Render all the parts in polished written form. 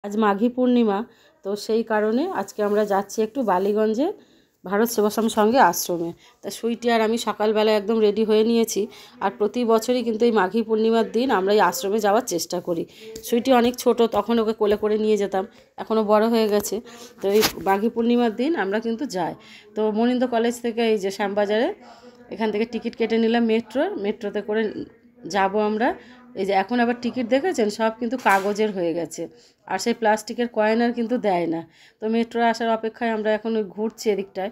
আজ মাঘী পূর্ণিমা, তো সেই কারণে আজকে আমরা যাচ্ছি একটু বালিগঞ্জে ভারত সেবাশ্রম সঙ্গে আশ্রমে। তা সুইটি আর আমি সকালবেলা একদম রেডি হয়ে নিয়েছি। আর প্রতি বছরই কিন্তু এই মাঘী পূর্ণিমার দিন আমরা এই আশ্রমে যাওয়ার চেষ্টা করি। সুইটি অনেক ছোট, তখন ওকে কোলে করে নিয়ে যেতাম, এখনও বড় হয়ে গেছে। তো এই মাঘী পূর্ণিমার দিন আমরা কিন্তু যাই। তো মনিন্দ কলেজ থেকে এই যে শ্যামবাজারে এখান থেকে টিকিট কেটে নিলাম মেট্রোতে করে যাব আমরা। এই যে এখন আবার টিকিট দেখেছেন সব কিন্তু কাগজের হয়ে গেছে, আর সেই প্লাস্টিকের কয়েন আর কিন্তু দেয় না। তো মেট্রো আসার অপেক্ষায় আমরা এখন ঘুরছি এদিকটায়।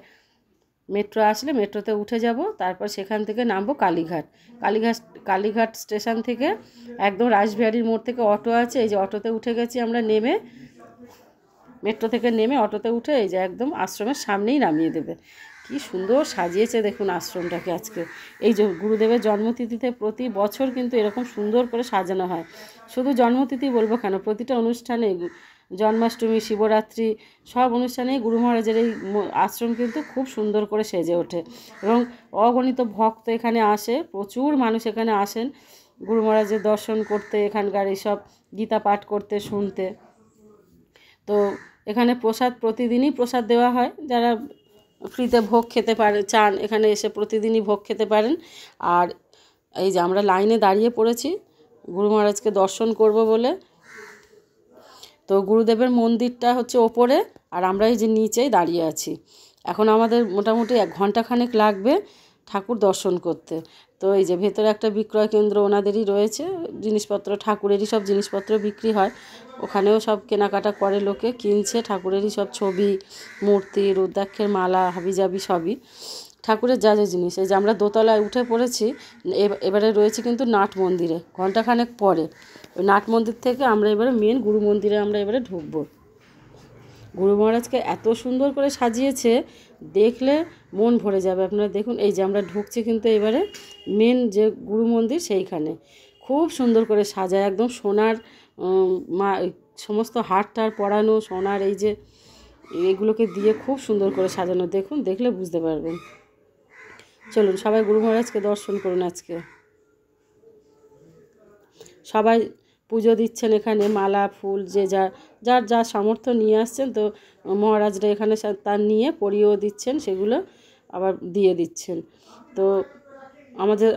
মেট্রো আসলে মেট্রোতে উঠে যাব, তারপর সেখান থেকে নামবো কালীঘাট স্টেশন থেকে একদম রাসবিহারীর মোড় থেকে অটো আছে, এই যে অটোতে উঠে গেছি আমরা। মেট্রো থেকে নেমে অটোতে উঠে এই যে একদম আশ্রমের সামনেই নামিয়ে দেবে। কি সুন্দর সাজিয়েছে দেখুন আশ্রমটাকে আজকে। এই যে গুরুদেবের জন্মতিথিতে প্রতি বছর কিন্তু এরকম সুন্দর করে সাজানো হয়। শুধু জন্মতিথি বলবো কেন, প্রতিটা অনুষ্ঠানে, জন্মাষ্টমী, শিবরাত্রি, সব অনুষ্ঠানেই গুরু মহারাজের এই আশ্রম কিন্তু খুব সুন্দর করে সেজে ওঠে এবং অগণিত ভক্ত এখানে আসে, প্রচুর মানুষ এখানে আসেন গুরু মহারাজের দর্শন করতে, এখানকার এইসব গীতা পাঠ করতে, শুনতে। তো এখানে প্রতিদিনই প্রসাদ দেওয়া হয়। যারা ফ্রিতে ভোগ খেতে চান এখানে এসে প্রতিদিনই ভোগ খেতে পারেন। আর এই যে আমরা লাইনে দাঁড়িয়ে পড়েছি গুরু মহারাজকে দর্শন করব বলে। তো গুরুদেবের মন্দিরটা হচ্ছে ওপরে, আর আমরা এই যে নিচেই দাঁড়িয়ে আছি। এখন আমাদের মোটামুটি 1 ঘন্টাখানেক লাগবে ঠাকুর দর্শন করতে। তো এই যে ভেতরে একটা বিক্রয় কেন্দ্র ওনাদেরই রয়েছে, জিনিসপত্র ঠাকুরেরই সব জিনিসপত্র বিক্রি হয়। ওখানেও সব কেনাকাটা করে, লোকে কিনছে ঠাকুরেরই সব ছবি, মূর্তি, রুদ্রাক্ষের মালা, হাবিজাবি সবই ঠাকুরের যা যা জিনিস। এই যে আমরা দোতলায় উঠে পড়েছি, এবারে রয়েছে কিন্তু নাট মন্দিরে ঘণ্টাখানেক পরে। ওই নাট মন্দির থেকে আমরা এবারে মেন গুরু মন্দিরে আমরা এবারে ঢুকবো। গুরু মহারাজকে এত সুন্দর করে সাজিয়েছে, দেখলে মন ভরে যাবে। আপনারা দেখুন, এই যে আমরা ঢুকছি কিন্তু এবারে মেন যে গুরু মন্দির সেইখানে। খুব সুন্দর করে সাজায়, একদম সোনার সমস্ত হার পরানো, সোনার এই যে এগুলোকে দিয়ে খুব সুন্দর করে সাজানো। দেখুন, দেখলে বুঝতে পারবেন। চলুন সবাই গুরু মহারাজকে দর্শন করুন। আজকে সবাই পুজো দিচ্ছেন এখানে, মালা ফুল যে যার যা সামর্থ্য নিয়ে আসছেন। তো মহারাজরা এখানে তার নিয়ে পরিয়েও দিচ্ছেন, সেগুলো আবার দিয়ে দিচ্ছেন। তো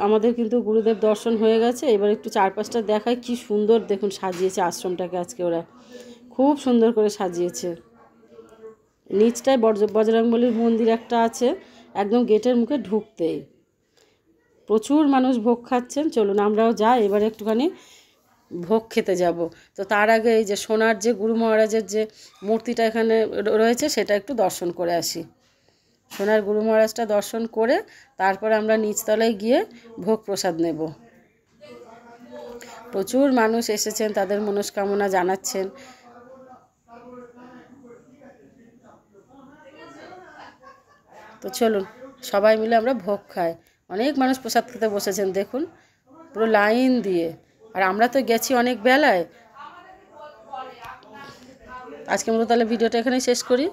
আমাদের কিন্তু গুরুদেব দর্শন হয়ে গেছে। এবার একটু চারপাশটা দেখায়, কি সুন্দর দেখুন সাজিয়েছে আশ্রমটাকে আজকে ওরা, খুব সুন্দর করে সাজিয়েছে। নিচটায় বজরংবলীর মন্দির একটা আছে, একদম গেটের মুখে ঢুকতেই প্রচুর মানুষ ভোগ খাচ্ছেন। চলুন আমরাও যাই, এবার একটুখানি ভোগ খেতে যাব। তো তার আগে এই যে সোনার যে গুরু মহারাজের যে মূর্তিটা এখানে রয়েছে সেটা একটু দর্শন করে আসি। সোনার গুরু মহারাজটা দর্শন করে তারপরে আমরা নিচতলায় গিয়ে ভোগ প্রসাদ নেব। প্রচুর মানুষ এসেছেন, তাদের মনস্কামনা জানাচ্ছেন। তো চলুন সবাই মিলে আমরা ভোগ খাই। অনেক মানুষ প্রসাদ খেতে বসেছেন দেখুন, পুরো লাইন দিয়ে। আর আমরা তো গেছি অনেক বেলায়। আজকে আমরা তাহলে ভিডিওটা এখানেই শেষ করি।